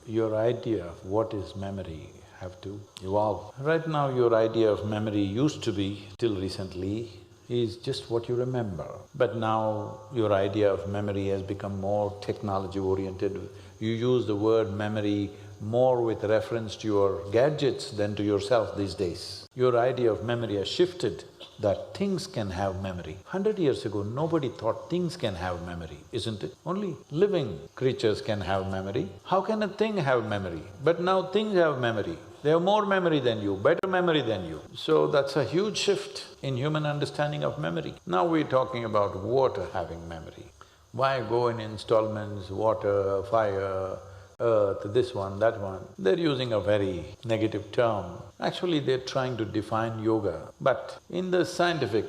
your idea of what is memory have to evolve. Right now, your idea of memory used to be, till recently, is just what you remember. But now, your idea of memory has become more technology-oriented. You use the word memory more with reference to your gadgets than to yourself these days. Your idea of memory has shifted, that things can have memory. 100 years ago, nobody thought things can have memory, isn't it? Only living creatures can have memory. How can a thing have memory? But now things have memory. They have more memory than you, better memory than you. So that's a huge shift in human understanding of memory. Now we're talking about water having memory. Why go in installments, water, fire, earth, this one, that one? They're using a very negative term. Actually, they're trying to define yoga, but in the scientific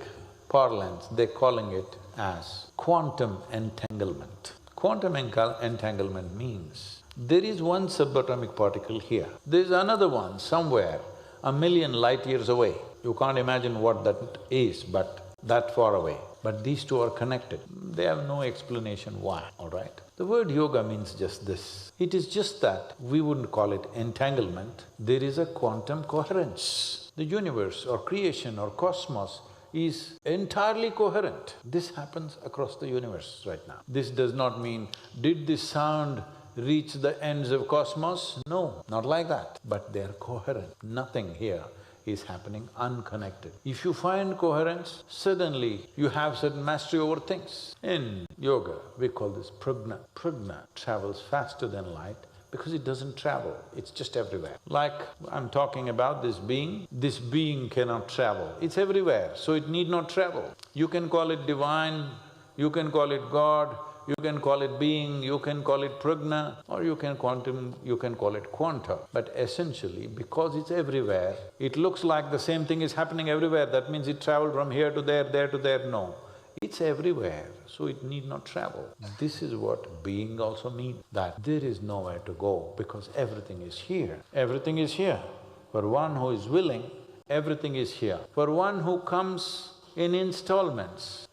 parlance, they're calling it as quantum entanglement. Quantum entanglement means there is one subatomic particle here, there's another one somewhere, 1,000,000 light years away. You can't imagine what that is, but that far away. But these two are connected. They have no explanation why, all right? The word yoga means just this. It is just that we wouldn't call it entanglement, there is a quantum coherence. The universe or creation or cosmos is entirely coherent. This happens across the universe right now. This does not mean, did this sound reach the ends of cosmos? No, not like that. But they're coherent. Nothing here is happening unconnected. If you find coherence, suddenly you have certain mastery over things. In yoga, we call this prana. Prana travels faster than light because it doesn't travel, it's just everywhere. Like I'm talking about this being cannot travel, it's everywhere, so it need not travel. You can call it divine, you can call it God, you can call it being, you can call it prana, or you can call it quanta. But essentially, because it's everywhere, it looks like the same thing is happening everywhere, that means it traveled from here to there to there, no. It's everywhere, so it need not travel. This is what being also means, that there is nowhere to go because everything is here. Everything is here. For one who is willing, everything is here. For one who comes in installments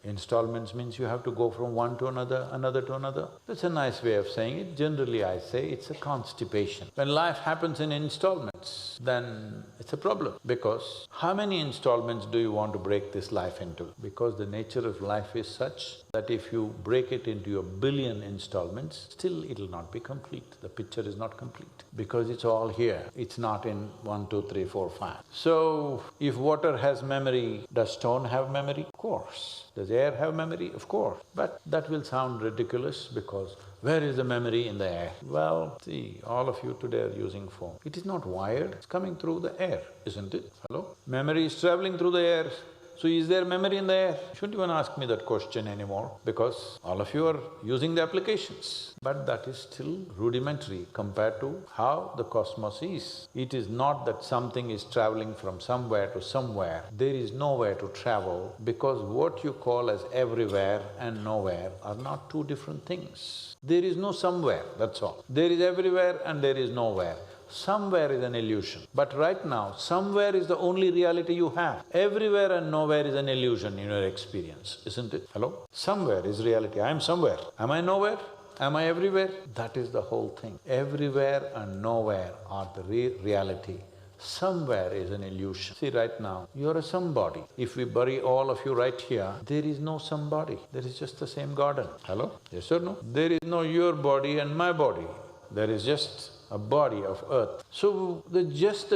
means you have to go from one to another, another to another. That's a nice way of saying it. Generally, I say it's a constipation. When life happens in installments, then it's a problem, because how many installments do you want to break this life into? Because the nature of life is such that if you break it into 1,000,000,000 installments, still it'll not be complete. The picture is not complete, because it's all here, it's not in 1, 2, 3, 4, 5. So, if water has memory, does stone have memory? Of course. Does air have memory? Of course. But that will sound ridiculous because where is the memory in the air? Well, see, all of you today are using phone. It is not wired, it's coming through the air, isn't it? Hello? Memory is traveling through the air. So is there memory in the air? Shouldn't even ask me that question anymore, because all of you are using the applications. But that is still rudimentary compared to how the cosmos is. It is not that something is traveling from somewhere to somewhere. There is nowhere to travel, because what you call as everywhere and nowhere are not two different things. There is no somewhere, that's all. There is everywhere and there is nowhere. Somewhere is an illusion. But right now, somewhere is the only reality you have. Everywhere and nowhere is an illusion in your experience, isn't it? Hello? Somewhere is reality. I am somewhere. Am I nowhere? Am I everywhere? That is the whole thing. Everywhere and nowhere are the reality. Somewhere is an illusion. See, right now, you're a somebody. If we bury all of you right here, there is no somebody. There is just the same garden. Hello? Yes or no? There is no your body and my body. There is just a body of earth. So, the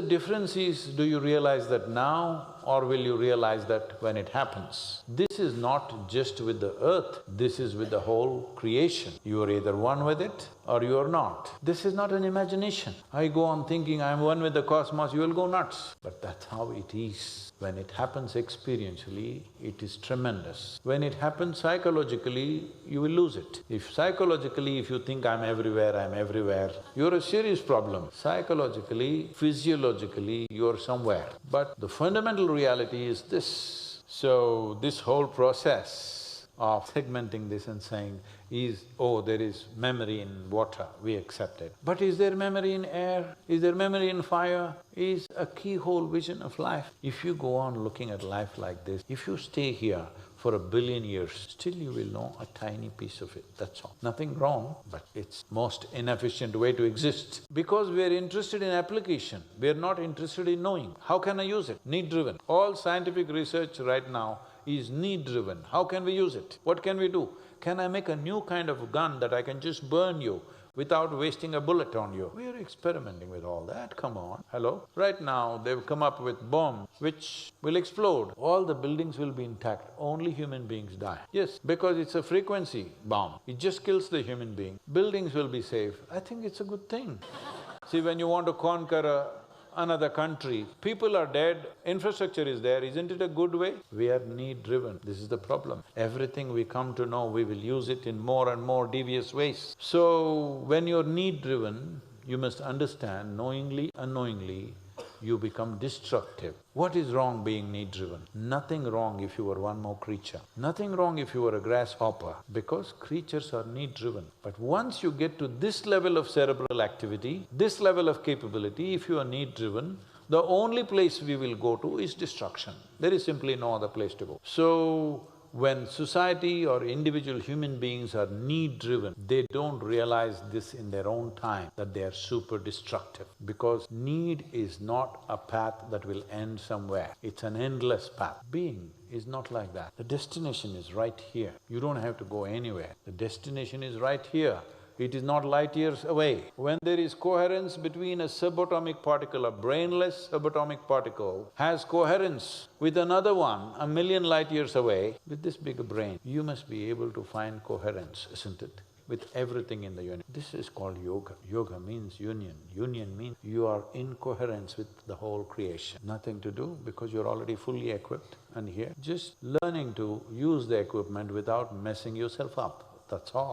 difference is, do you realize that now or will you realize that when it happens? This is not just with the earth, this is with the whole creation. You are either one with it or you are not. This is not an imagination. I go on thinking I'm one with the cosmos, you will go nuts. But that's how it is. When it happens experientially, it is tremendous. When it happens psychologically, you will lose it. If psychologically, if you think I'm everywhere, you're a serious problem. Psychologically, physiologically, you're somewhere. But the fundamental reality is this. So, this whole process of segmenting this and saying is, oh, there is memory in water, we accept it. But is there memory in air? Is there memory in fire? Is a keyhole vision of life. If you go on looking at life like this, if you stay here for 1,000,000,000 years, still you will know a tiny piece of it, that's all. Nothing wrong, but it's most inefficient way to exist. Because we are interested in application, we are not interested in knowing. How can I use it? Need-driven. All scientific research right now is need-driven. How can we use it? What can we do? Can I make a new kind of gun that I can just burn you without wasting a bullet on you? We are experimenting with all that, come on, hello? Right now, they've come up with bombs which will explode. All the buildings will be intact, only human beings die. Yes, because it's a frequency bomb, it just kills the human being. Buildings will be safe. I think it's a good thing. See, when you want to conquer another country, people are dead, infrastructure is there, isn't it a good way? We are need-driven, this is the problem. Everything we come to know, we will use it in more and more devious ways. So, when you're need-driven, you must understand, knowingly, unknowingly, you become destructive. What is wrong being need-driven? Nothing wrong if you were one more creature. Nothing wrong if you were a grasshopper, because creatures are need-driven. But once you get to this level of cerebral activity, this level of capability, if you are need-driven, the only place we will go to is destruction. There is simply no other place to go. So, when society or individual human beings are need-driven, they don't realize this in their own time, that they are super destructive. Because need is not a path that will end somewhere, it's an endless path. Being is not like that. The destination is right here, you don't have to go anywhere. The destination is right here. It is not light years away. When there is coherence between a subatomic particle, a brainless subatomic particle has coherence with another one 1,000,000 light years away, with this bigger brain, you must be able to find coherence, isn't it? With everything in the universe. This is called yoga. Yoga means union. Union means you are in coherence with the whole creation. Nothing to do because you're already fully equipped and here, just learning to use the equipment without messing yourself up, that's all.